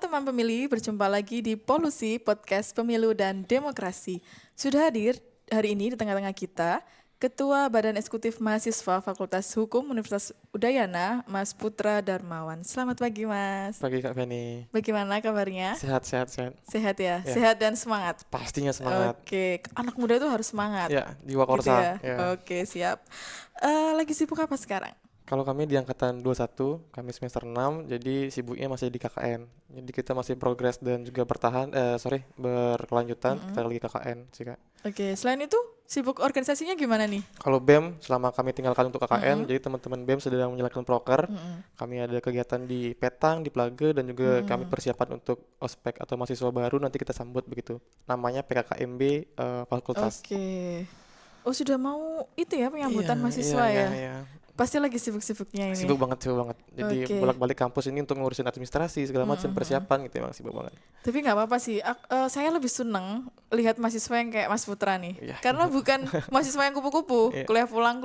teman pemilih, berjumpa lagi di Polusi Podcast Pemilu dan Demokrasi. Sudah hadir hari ini di tengah-tengah kita Ketua Badan Eksekutif Mahasiswa Fakultas Hukum Universitas Udayana, Mas Putra Darmawan. Selamat pagi, Mas. Pagi Kak Feni. Bagaimana kabarnya? Sehat. Sehat ya? Ya. Sehat dan semangat? Pastinya semangat. Oke, anak muda itu harus semangat. Ya, jiwa Gitu korsa. ya? Ya. Oke, siap. Lagi sibuk apa sekarang? Kalau kami di angkatan 21, kami semester 6, jadi sibuknya masih di KKN. Jadi kita masih progres dan juga berkelanjutan, kita lagi KKN sih Kak. Oke, selain itu sibuk organisasinya gimana nih? Kalau BEM, selama kami tinggalkan untuk KKN, jadi teman-teman BEM sedang menjalankan proker. Kami ada kegiatan di Petang, di Plage, dan juga kami persiapan untuk ospek atau mahasiswa baru nanti kita sambut begitu. Namanya PKKMB Fakultas. Oke. Oh, sudah mau itu ya penyambutan mahasiswa ya? Iya. Pasti lagi sibuk-sibuknya ini. Sibuk banget. Jadi Oke. bolak-balik kampus ini untuk ngurusin administrasi segala macam persiapan gitu, emang sibuk banget. Tapi nggak apa-apa sih. Saya lebih seneng lihat mahasiswa yang kayak Mas Putra nih. Iya. Karena bukan mahasiswa yang kupu-kupu, Iya. kuliah pulang.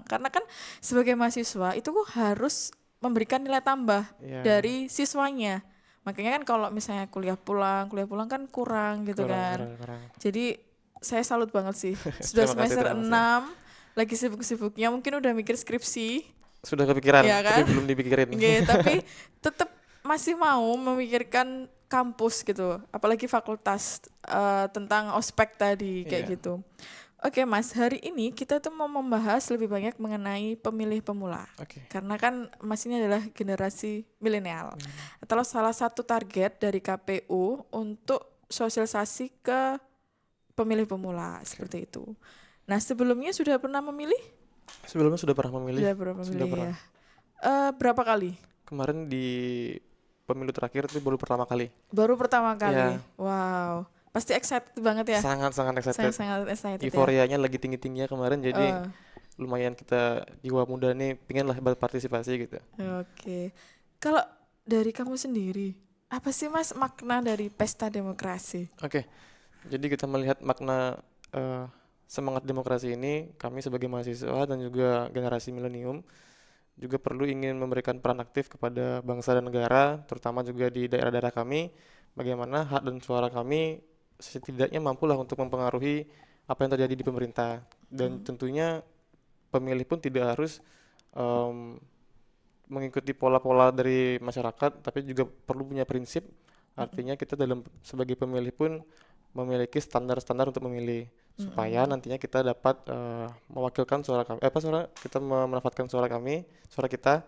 Karena kan sebagai mahasiswa itu harus memberikan nilai tambah Iya. dari siswanya. Makanya kan kalau misalnya kuliah pulang kan kurang gitu kan. Kurang. Jadi saya salut banget sih. Sudah Terima kasih, semester terima kasih. 6, lagi sibuk-sibuknya, mungkin udah mikir skripsi. Sudah kepikiran, Iya kan? tapi belum dipikirin. Tapi tetap masih mau memikirkan kampus gitu, apalagi fakultas tentang ospek tadi kayak Iya. gitu. Oke Mas, hari ini kita tuh mau membahas lebih banyak mengenai pemilih pemula. Oke. Karena kan Mas ini adalah generasi milenial. Atau salah satu target dari KPU untuk sosialisasi ke pemilih pemula seperti itu. Nah, sebelumnya sudah pernah memilih? Sebelumnya sudah pernah memilih. Sudah pernah memilih Sudah pernah. ya. Berapa kali? Kemarin di pemilu terakhir itu baru pertama kali. Baru pertama kali. Iya. Wow. Pasti excited banget ya? Sangat excited. Sangat excited ya. Euforianya lagi tinggi-tingginya kemarin, jadi lumayan kita jiwa muda nih pingin lah berpartisipasi gitu. Oke. Kalau dari kamu sendiri, apa sih Mas makna dari pesta demokrasi? Oke. Jadi kita melihat makna semangat demokrasi ini, kami sebagai mahasiswa dan juga generasi milenium juga perlu ingin memberikan peran aktif kepada bangsa dan negara, terutama juga di daerah-daerah kami, bagaimana hak dan suara kami setidaknya mampulah untuk mempengaruhi apa yang terjadi di pemerintah. Dan tentunya pemilih pun tidak harus mengikuti pola-pola dari masyarakat, tapi juga perlu punya prinsip. Artinya kita sebagai pemilih pun memiliki standar-standar untuk memilih supaya nantinya kita dapat mewakilkan suara kami, kita memanfaatkan suara kita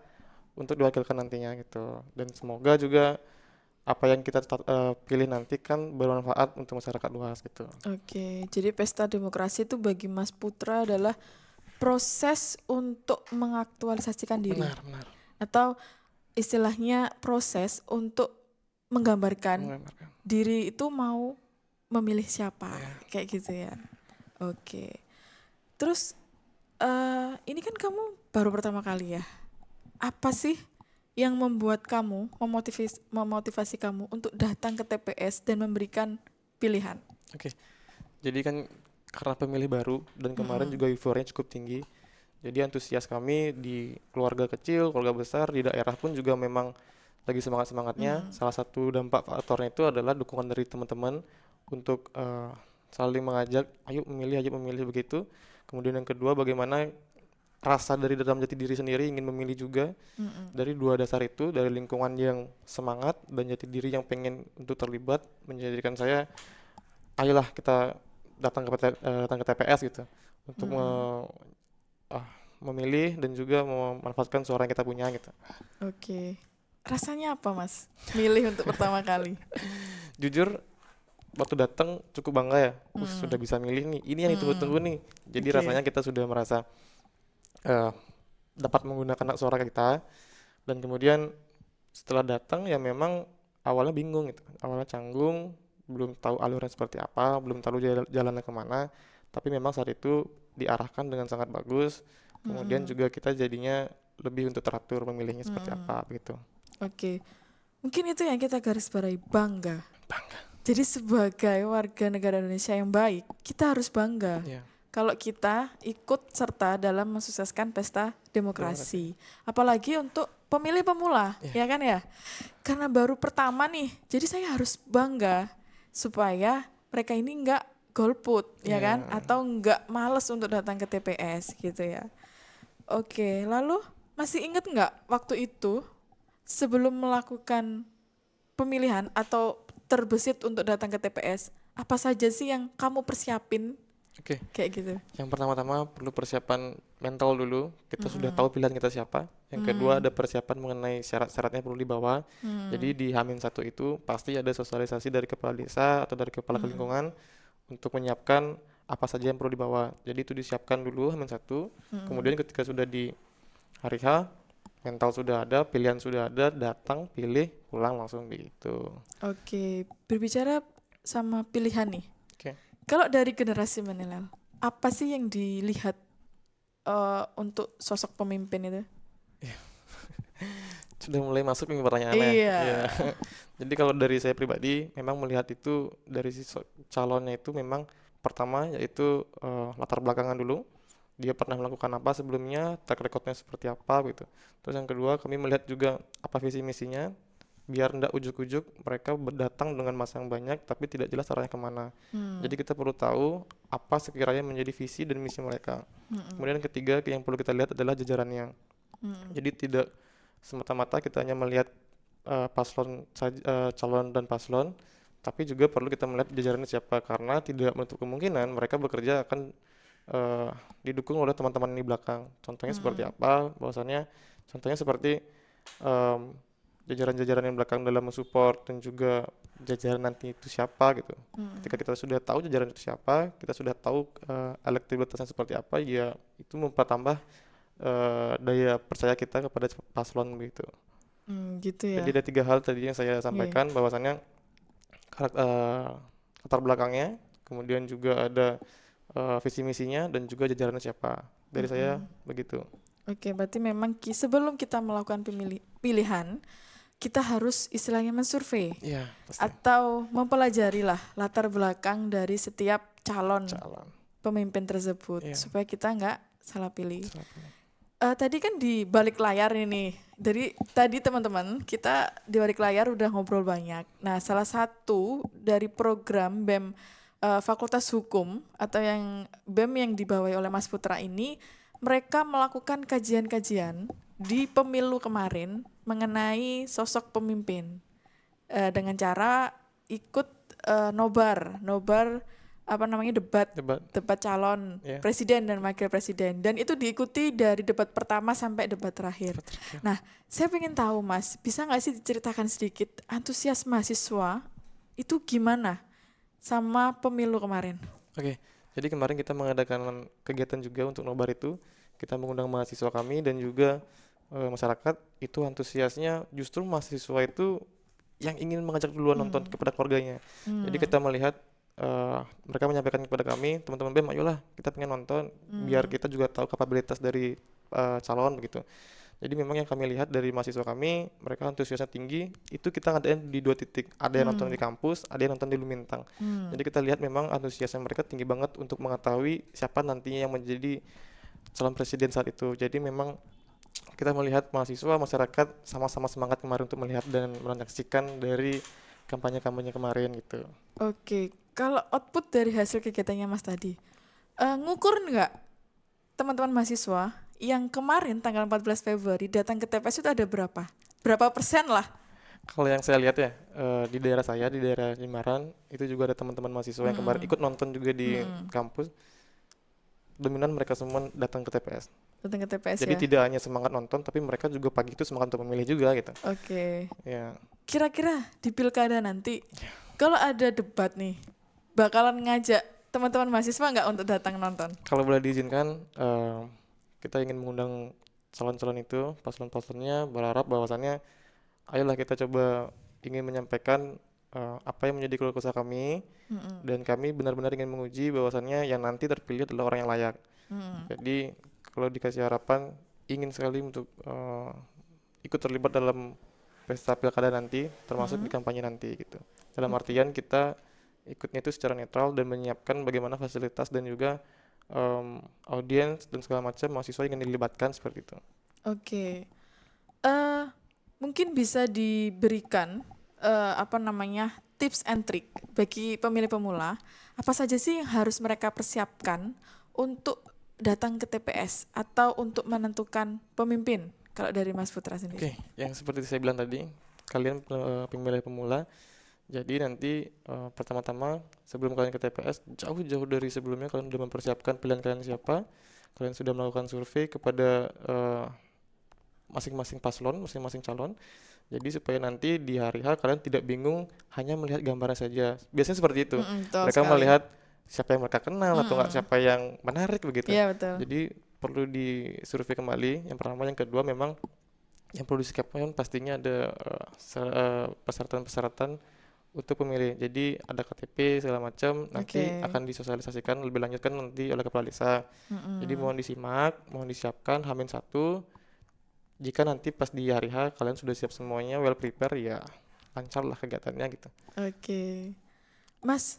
untuk diwakilkan nantinya gitu. Dan semoga juga apa yang kita pilih nanti kan bermanfaat untuk masyarakat luas gitu. Oke, jadi pesta demokrasi itu bagi Mas Putra adalah proses untuk mengaktualisasikan diri. Benar. Atau istilahnya proses untuk menggambarkan diri itu mau memilih siapa, kayak gitu ya. Oke. Terus ini kan kamu baru pertama kali ya. Apa sih yang membuat kamu memotivasi kamu untuk datang ke TPS dan memberikan pilihan? Oke. Jadi kan karena pemilih baru dan kemarin juga euforianya cukup tinggi. Jadi antusias kami di keluarga kecil, keluarga besar, di daerah pun juga memang lagi semangat-semangatnya. Salah satu dampak faktornya itu adalah dukungan dari teman-teman untuk saling mengajak, ayo memilih begitu. Kemudian yang kedua, bagaimana rasa dari dalam jati diri sendiri ingin memilih juga. Dari dua dasar itu, dari lingkungan yang semangat dan jati diri yang pengen untuk terlibat, menjadikan saya, ayolah kita datang ke TPS gitu untuk memilih dan juga memanfaatkan suara yang kita punya gitu. Oke. Rasanya apa Mas milih untuk pertama kali? Jujur waktu datang cukup bangga ya, sudah bisa milih nih, ini yang ditunggu-tunggu nih. Jadi rasanya kita sudah merasa dapat menggunakan hak suara kita. Dan kemudian setelah datang ya memang awalnya bingung gitu, awalnya canggung, belum tahu alurnya seperti apa, belum tahu jalannya kemana. Tapi memang saat itu diarahkan dengan sangat bagus. Kemudian juga kita jadinya lebih untuk teratur memilihnya seperti apa begitu. Oke. Mungkin itu yang kita garis bawahi, bangga. Jadi sebagai warga negara Indonesia yang baik, kita harus bangga. Iya. Kalau kita ikut serta dalam mensukseskan pesta demokrasi. Apalagi untuk pemilih pemula, ya kan ya? karena baru pertama nih, jadi saya harus bangga supaya mereka ini nggak golput, ya kan? Atau nggak males untuk datang ke TPS gitu ya. Oke, lalu masih inget nggak waktu itu sebelum melakukan pemilihan atau terbesit untuk datang ke TPS, apa saja sih yang kamu persiapin Oke, kayak gitu? yang pertama-tama perlu persiapan mental dulu. Kita sudah tahu pilihan kita siapa. Yang kedua ada persiapan mengenai syarat-syaratnya perlu dibawa. Jadi di H-1 itu pasti ada sosialisasi dari kepala desa atau dari kepala lingkungan untuk menyiapkan apa saja yang perlu dibawa. Jadi itu disiapkan dulu H-1. Kemudian ketika sudah di hari H, mental sudah ada, pilihan sudah ada, datang, pilih, pulang langsung begitu. Oke, berbicara sama pilihan nih. Oke. Kalau dari generasi milenial, apa sih yang dilihat untuk sosok pemimpin itu? Sudah mulai masuk nih pertanyaannya. Iya. Iya. Jadi kalau dari saya pribadi memang melihat itu dari si calonnya itu memang pertama yaitu latar belakangan dulu. Dia pernah melakukan apa sebelumnya, track recordnya seperti apa gitu. Terus yang kedua kami melihat juga apa visi misinya, biar ndak ujuk-ujuk mereka datang dengan masa yang banyak tapi tidak jelas arahnya kemana. Jadi kita perlu tahu apa sekiranya menjadi visi dan misi mereka. Kemudian yang ketiga yang perlu kita lihat adalah jajarannya. Jadi tidak semata-mata kita hanya melihat calon dan paslon, tapi juga perlu kita melihat jajarannya siapa karena tidak menutup kemungkinan mereka bekerja akan didukung oleh teman-teman di belakang. Contohnya seperti apa? Bahwasannya contohnya seperti jajaran-jajaran yang belakang dalam mensupport dan juga jajaran nanti itu siapa gitu. Ketika kita sudah tahu jajaran itu siapa, kita sudah tahu elektabilitasnya seperti apa, ya itu mempertambah daya percaya kita kepada paslon begitu. Gitu Jadi ya. ada 3 hal tadi yang saya Iya. sampaikan bahwasannya latar belakangnya, kemudian juga ada visi misinya dan juga jajarannya siapa. Dari saya begitu. Oke, berarti memang sebelum kita melakukan pilihan, kita harus istilahnya mensurvei Iya, pasti. atau mempelajari lah latar belakang dari setiap calon Calon. pemimpin tersebut Iya. supaya kita nggak salah pilih. Salah pilih. Tadi kan di balik layar ini, jadi tadi teman-teman kita di balik layar udah ngobrol banyak. Nah, salah satu dari program BEM Fakultas Hukum atau yang BEM yang dibawahi oleh Mas Putra ini, mereka melakukan kajian-kajian di pemilu kemarin mengenai sosok pemimpin dengan cara ikut nobar apa namanya debat calon Iya. presiden dan wakil presiden, dan itu diikuti dari debat pertama sampai debat terakhir. Nah, saya pengen tahu Mas, bisa nggak sih diceritakan sedikit antusias mahasiswa itu gimana sama pemilu kemarin? Oke, jadi kemarin kita mengadakan kegiatan juga untuk nobar itu. Kita mengundang mahasiswa kami dan juga masyarakat. Itu antusiasnya justru mahasiswa itu yang ingin mengajak duluan nonton kepada keluarganya. Jadi kita melihat mereka menyampaikan kepada kami, teman-teman BEM, ayolah kita pengen nonton biar kita juga tahu kapabilitas dari calon begitu. Jadi memang yang kami lihat dari mahasiswa kami, mereka antusiasnya tinggi. Itu kita ngadain di 2 titik. Ada yang nonton di kampus, ada yang nonton di Lumintang. Jadi kita lihat memang antusiasnya mereka tinggi banget untuk mengetahui siapa nantinya yang menjadi calon presiden saat itu. Jadi memang kita melihat mahasiswa, masyarakat sama-sama semangat kemarin untuk melihat dan menyaksikan dari kampanye-kampanye kemarin gitu. Oke, kalau output dari hasil kegiatannya Mas tadi, ngukur nggak teman-teman mahasiswa yang kemarin tanggal 14 Februari datang ke TPS itu ada berapa? Berapa persen lah? Kalau yang saya lihat ya, di daerah saya, di daerah Limaran, itu juga ada teman-teman mahasiswa yang kemarin ikut nonton juga di kampus. Dominan mereka semua datang ke TPS. Datang ke TPS Jadi ya? tidak hanya semangat nonton, tapi mereka juga pagi itu semangat untuk memilih juga gitu. Oke. Ya, Kira-kira di pilkada nanti, kalau ada debat nih, bakalan ngajak teman-teman mahasiswa nggak untuk datang nonton? kalau boleh diizinkan, kita ingin mengundang calon-calon itu, paslon-paslonnya, berharap bahwasannya, ayolah kita coba ingin menyampaikan apa yang menjadi keluh kesah kami, dan kami benar-benar ingin menguji bahwasannya yang nanti terpilih adalah orang yang layak. Jadi kalau dikasih harapan, ingin sekali untuk ikut terlibat dalam pesta pilkada nanti, termasuk di kampanye nanti gitu. Dalam artian kita ikutnya itu secara netral dan menyiapkan bagaimana fasilitas dan juga audiens dan segala macam mahasiswa yang ingin dilibatkan seperti itu. Oke. Eh mungkin bisa diberikan tips and trick bagi pemilih pemula, apa saja sih yang harus mereka persiapkan untuk datang ke TPS atau untuk menentukan pemimpin kalau dari Mas Putra Oke, sendiri? yang seperti saya bilang tadi, kalian pemilih pemula, jadi nanti pertama-tama sebelum kalian ke TPS, jauh-jauh dari sebelumnya kalian sudah mempersiapkan pilihan kalian siapa, kalian sudah melakukan survei kepada masing-masing paslon, masing-masing calon. Jadi supaya nanti di hari H kalian tidak bingung hanya melihat gambarnya saja. Biasanya seperti itu. Betul Mereka sekali. melihat siapa yang mereka kenal atau enggak Mm-mm. siapa yang menarik begitu. Iya betul. Jadi perlu disurvei kembali. Yang pertama, yang kedua memang yang perlu disikapikan pastinya ada persyaratan-persyaratan untuk pemilih. Jadi ada KTP segala macam, nanti Oke. akan disosialisasikan lebih lanjut kan nanti oleh Kepala Desa. Jadi Mm-mm. mohon disimak, mohon disiapkan H-1. Jika nanti pas di hari H kalian sudah siap semuanya, well prepare, ya lancar lah kegiatannya gitu. Oke. Mas,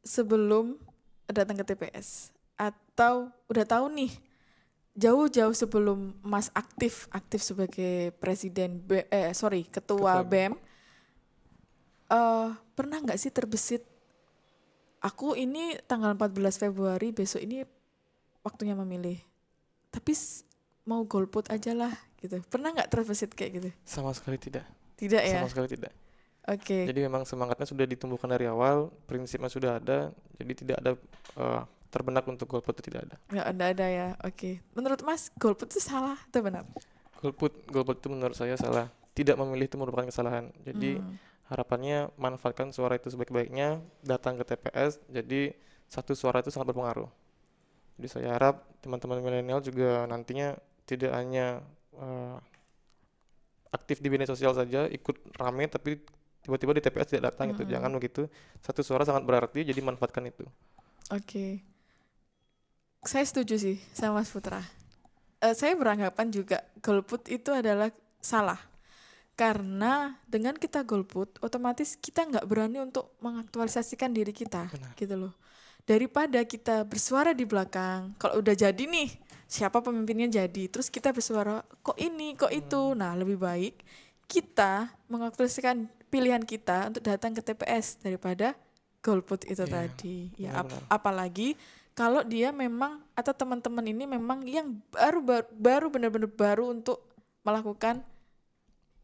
sebelum datang ke TPS atau udah tahu nih jauh-jauh sebelum Mas aktif sebagai ketua Ketua BEM. BEM, pernah nggak sih terbesit aku ini tanggal 14 Februari besok ini waktunya memilih, tapi mau golput aja lah gitu. Pernah nggak terbesit kayak gitu? Sama sekali tidak. Tidak ya? Sama sekali tidak. Oke. Jadi memang semangatnya sudah ditumbuhkan dari awal, prinsipnya sudah ada, jadi tidak ada terbenak untuk golput, itu tidak ada. Nggak ada ya. Oke. Menurut Mas golput itu salah atau benar? Golput itu menurut saya salah. Tidak memilih itu merupakan kesalahan. Jadi Hmm. harapannya manfaatkan suara itu sebaik-baiknya, datang ke TPS. Jadi satu suara itu sangat berpengaruh. Jadi saya harap teman-teman milenial juga nantinya tidak hanya aktif di media sosial saja, ikut rame tapi tiba-tiba di TPS tidak datang itu. Jangan begitu. Satu suara sangat berarti, jadi manfaatkan itu. Oke. Saya setuju sih sama Mas Putra. Saya beranggapan juga golput itu adalah salah. Karena dengan kita golput, otomatis kita nggak berani untuk mengaktualisasikan diri kita, Benar. gitu loh. Daripada kita bersuara di belakang, kalau udah jadi nih, siapa pemimpinnya jadi, terus kita bersuara, kok ini, kok itu. Nah, lebih baik kita mengaktualisasikan pilihan kita untuk datang ke TPS daripada golput itu Iya, tadi. Ya, benar-benar. apalagi kalau dia memang atau teman-teman ini memang yang baru benar-benar baru untuk melakukan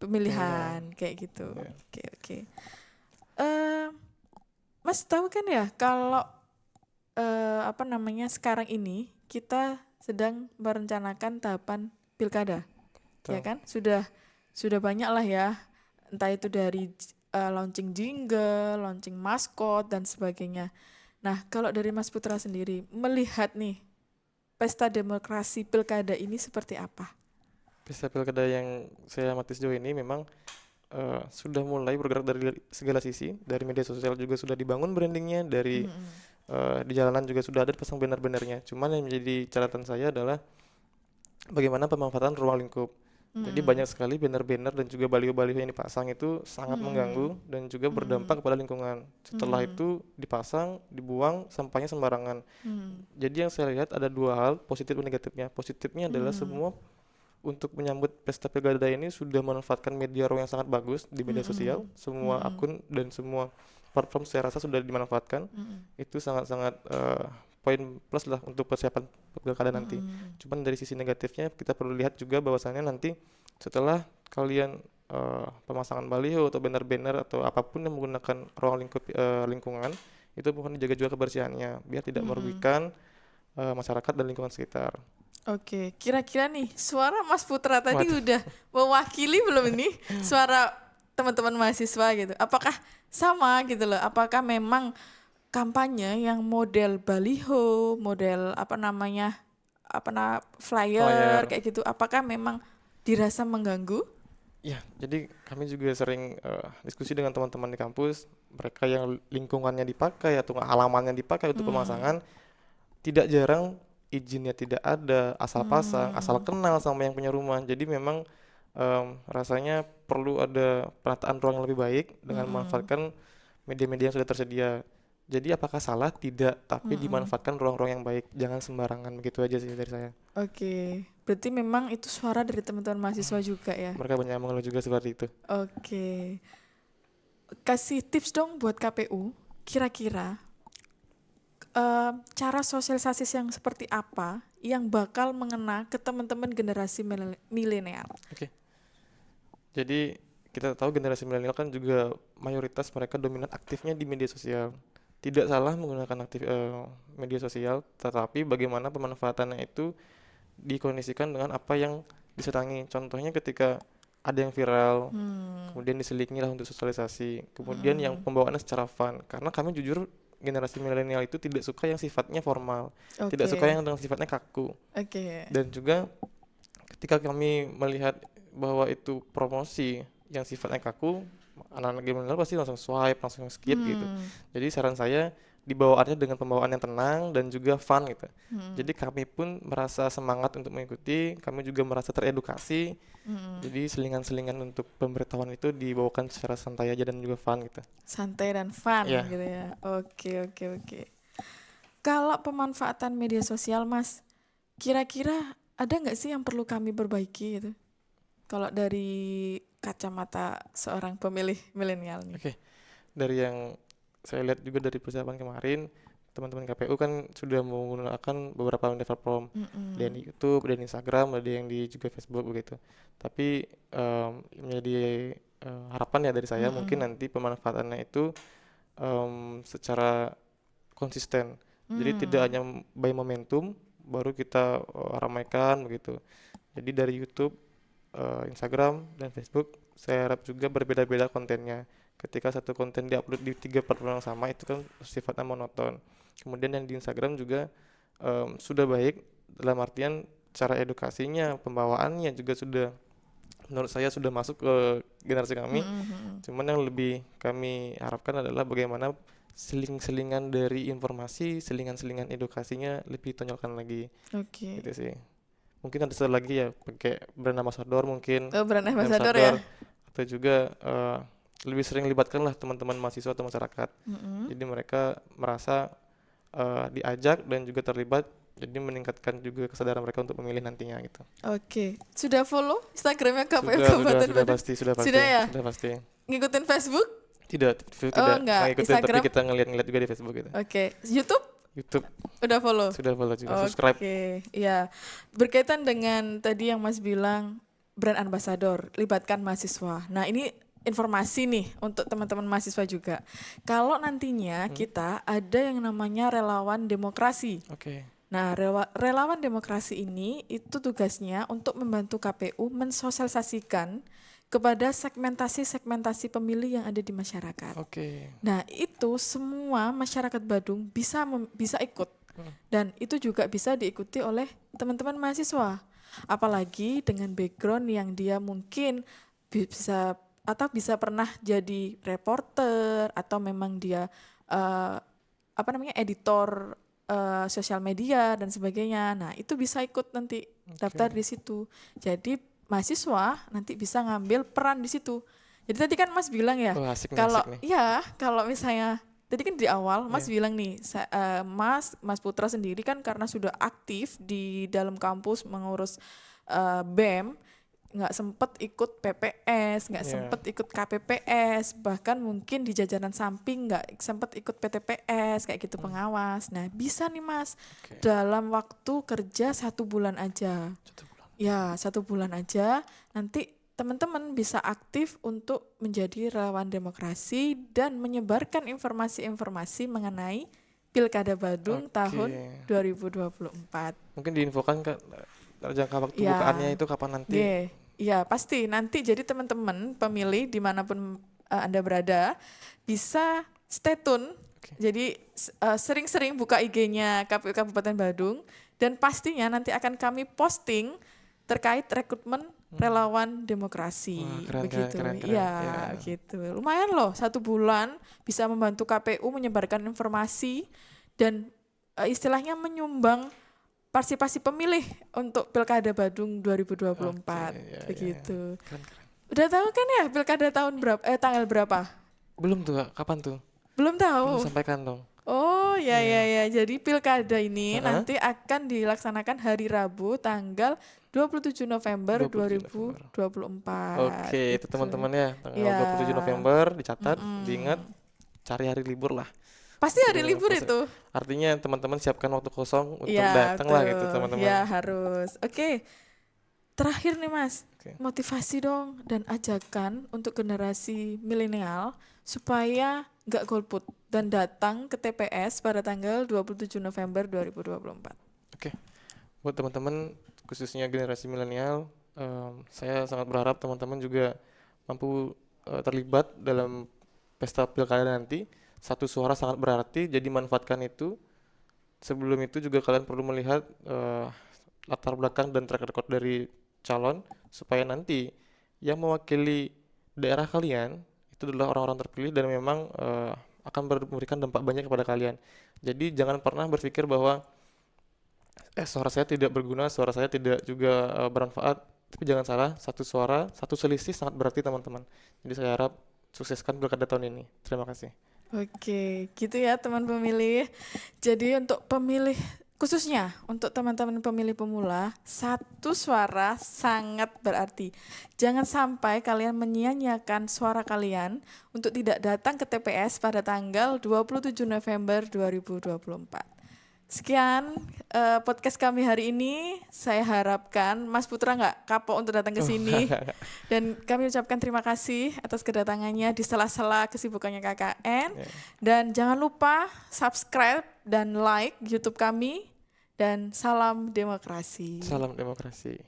pemilihan kayak gitu. Iya. Oke. Eh, Mas tahu kan ya kalau sekarang ini kita sedang merencanakan tahapan pilkada, ya Tahu. kan? Sudah banyak lah ya, entah itu dari launching jingle, launching maskot dan sebagainya. Nah, kalau dari Mas Putra sendiri melihat nih pesta demokrasi pilkada ini seperti apa? Pesta pilkada yang saya amati sejauh ini memang sudah mulai bergerak dari segala sisi. Dari media sosial juga sudah dibangun brandingnya, dari di jalanan juga sudah ada pasang banner-bannernya. Cuman yang menjadi catatan saya adalah bagaimana pemanfaatan ruang lingkup. Jadi banyak sekali banner-banner dan juga baliho-baliho yang dipasang itu sangat mengganggu dan juga berdampak kepada lingkungan. Setelah itu dipasang, dibuang, sampahnya sembarangan. Jadi yang saya lihat ada dua hal, positif dan negatifnya. Positifnya adalah semua untuk menyambut pesta pilkada ini sudah memanfaatkan media ruang yang sangat bagus di media sosial. Semua akun dan semua platform saya rasa sudah dimanfaatkan. Itu sangat-sangat poin plus lah untuk persiapan pilkada nanti. Cuman dari sisi negatifnya kita perlu lihat juga bahwasannya nanti setelah kalian pemasangan baliho atau banner-banner atau apapun yang menggunakan ruang lingkup lingkungan, itu mohon dijaga juga kebersihannya biar tidak merugikan masyarakat dan lingkungan sekitar. Oke, kira-kira nih suara Mas Putra tadi Waduh. udah mewakili belum ini suara teman-teman mahasiswa gitu? Apakah sama gitu loh? Apakah memang kampanye yang model baliho, model flyer Flyer. kayak gitu? Apakah memang dirasa mengganggu? Ya, jadi kami juga sering diskusi dengan teman-teman di kampus, mereka yang lingkungannya dipakai atau halamannya dipakai untuk pemasangan, tidak jarang izinnya tidak ada, asal pasang, asal kenal sama yang punya rumah. Jadi memang rasanya perlu ada penataan ruang yang lebih baik dengan memanfaatkan media-media yang sudah tersedia. Jadi apakah salah? Tidak, tapi dimanfaatkan ruang-ruang yang baik, jangan sembarangan, begitu aja sih dari saya. Oke, Berarti memang itu suara dari teman-teman mahasiswa juga ya. Mereka banyak yang mengeluh juga seperti itu. Oke. Kasih tips dong buat KPU. Kira-kira cara sosialisasi yang seperti apa yang bakal mengena ke teman-teman generasi milenial? Oke. Jadi kita tahu generasi milenial kan juga mayoritas mereka dominan aktifnya di media sosial. Tidak salah menggunakan media sosial, tetapi bagaimana pemanfaatannya itu dikondisikan dengan apa yang disenangi. Contohnya ketika ada yang viral, kemudian diselingi lah untuk sosialisasi, kemudian yang pembawaannya secara fun. Karena kami jujur generasi milenial itu tidak suka yang sifatnya formal, tidak suka yang dengan sifatnya kaku. Dan juga ketika kami melihat bahwa itu promosi yang sifatnya kaku, anak-anak milenial pasti langsung swipe, langsung skip gitu. Jadi saran saya dibawaannya dengan pembawaan yang tenang dan juga fun gitu. Jadi kami pun merasa semangat untuk mengikuti, kami juga merasa teredukasi. Jadi selingan-selingan untuk pemberitahuan itu dibawakan secara santai aja dan juga fun gitu. Santai dan fun gitu ya. Oke. Kalau pemanfaatan media sosial Mas, kira-kira ada nggak sih yang perlu kami perbaiki gitu? Kalau dari kacamata seorang pemilih milenial nih. Oke. Dari yang saya lihat juga dari persiapan kemarin, teman-teman KPU kan sudah menggunakan beberapa platform, ada yang di YouTube, ada yang di Instagram, ada yang di juga Facebook begitu. Tapi menjadi harapan ya dari saya mungkin nanti pemanfaatannya itu secara konsisten. Jadi tidak hanya by momentum baru kita ramaikan begitu. Jadi dari YouTube, Instagram dan Facebook saya harap juga berbeda-beda kontennya. Ketika satu konten diupload di 3 platform yang sama itu kan sifatnya monoton. Kemudian yang di Instagram juga sudah baik dalam artian cara edukasinya, pembawaannya juga sudah menurut saya sudah masuk ke generasi kami. Cuman yang lebih kami harapkan adalah bagaimana seling-selingan dari informasi, selingan-selingan edukasinya lebih tonjolkan lagi. Gitu sih. Mungkin ada satu lagi ya pakai brand ambassador mungkin. Brand ambassador ya. Atau juga lebih sering libatkanlah teman-teman mahasiswa atau masyarakat. Jadi mereka merasa diajak dan juga terlibat, jadi meningkatkan juga kesadaran mereka untuk memilih nantinya gitu. Oke. Sudah follow Instagramnya KPU Kabupaten Badung? Sudah ya? Sudah pasti. Ngikutin Facebook? Tidak, tidak ngikutin, Instagram? tapi kita ngeliat juga di Facebook gitu. Oke. YouTube? Udah follow? Sudah follow juga, subscribe. Oke, iya. Berkaitan dengan tadi yang Mas bilang brand ambassador, libatkan mahasiswa. Nah ini informasi nih untuk teman-teman mahasiswa juga. Kalau nantinya kita ada yang namanya relawan demokrasi. Nah relawan demokrasi ini itu tugasnya untuk membantu KPU mensosialisasikan kepada segmentasi pemilih yang ada di masyarakat. Nah itu semua masyarakat Badung bisa ikut. Dan itu juga bisa diikuti oleh teman-teman mahasiswa. Apalagi dengan background yang dia mungkin bisa pernah jadi reporter atau memang dia editor sosial media dan sebagainya. Nah, itu bisa ikut nanti daftar di situ. Jadi mahasiswa nanti bisa ngambil peran di situ. Jadi tadi kan Mas bilang ya, kalau misalnya tadi kan di awal Mas bilang nih, Mas Putra sendiri kan karena sudah aktif di dalam kampus mengurus BEM, nggak sempet ikut PPS, nggak sempet ikut KPPS, bahkan mungkin di jajaran samping nggak sempet ikut PTPS kayak gitu pengawas. Nah bisa nih Mas, dalam waktu kerja 1 bulan aja. 1 bulan aja, nanti teman-teman bisa aktif untuk menjadi relawan demokrasi dan menyebarkan informasi-informasi mengenai Pilkada Badung tahun 2024. Mungkin diinfokan jangka waktu bukaannya itu kapan nanti? Iya pasti nanti. Jadi teman-teman pemilih dimanapun Anda berada bisa stay tune. Jadi sering-sering buka IG-nya KPU Kabupaten Badung dan pastinya nanti akan kami posting terkait rekrutmen relawan demokrasi. Keren. Gitu. Lumayan loh 1 bulan bisa membantu KPU menyebarkan informasi dan istilahnya menyumbang partisipasi pemilih untuk Pilkada Badung 2024 begitu. Keren. Udah tahu kan ya Pilkada tahun berapa tanggal berapa? Belum tuh, kapan tuh? Belum tahu. Belum sampaikan dong. Oh ya Iya. ya ya. Jadi pilkada ini Heeh. nanti akan dilaksanakan hari Rabu tanggal 27 November 27 November. 2024 Oke, itu gitu. teman-teman ya, tanggal Ya. 27 November dicatat, diingat, Mm-mm. cari hari libur lah. Pasti Untuk hari mengambil libur proses. itu. Artinya teman-teman siapkan waktu kosong untuk Ya datang lah gitu betul. teman-teman. Ya harus. Oke. Terakhir nih Mas, Oke. motivasi dong dan ajakan untuk generasi milenial supaya nggak golput dan datang ke TPS pada tanggal 27 November 2024. Oke. Buat teman-teman khususnya generasi milenial, saya sangat berharap teman-teman juga mampu terlibat dalam pesta pilkada nanti. Satu suara sangat berarti, jadi manfaatkan itu. Sebelum itu juga kalian perlu melihat latar belakang dan track record dari calon supaya nanti yang mewakili daerah kalian itu adalah orang-orang terpilih dan memang akan memberikan dampak banyak kepada kalian. Jadi jangan pernah berpikir bahwa suara saya tidak berguna, suara saya tidak juga bermanfaat. Tapi jangan salah, satu suara, satu selisih sangat berarti teman-teman. Jadi saya harap sukseskan pilkada tahun ini. Terima kasih. Oke, gitu ya teman pemilih. Jadi untuk pemilih, khususnya untuk teman-teman pemilih pemula, satu suara sangat berarti. Jangan sampai kalian menyia-nyiakan suara kalian untuk tidak datang ke TPS pada tanggal 27 November 2024. Sekian podcast kami hari ini. Saya harapkan Mas Putra nggak kapok untuk datang ke sini. Dan kami ucapkan terima kasih atas kedatangannya di sela-sela kesibukannya KKN. Ya. Dan jangan lupa subscribe dan like YouTube kami. Dan salam demokrasi. Salam demokrasi.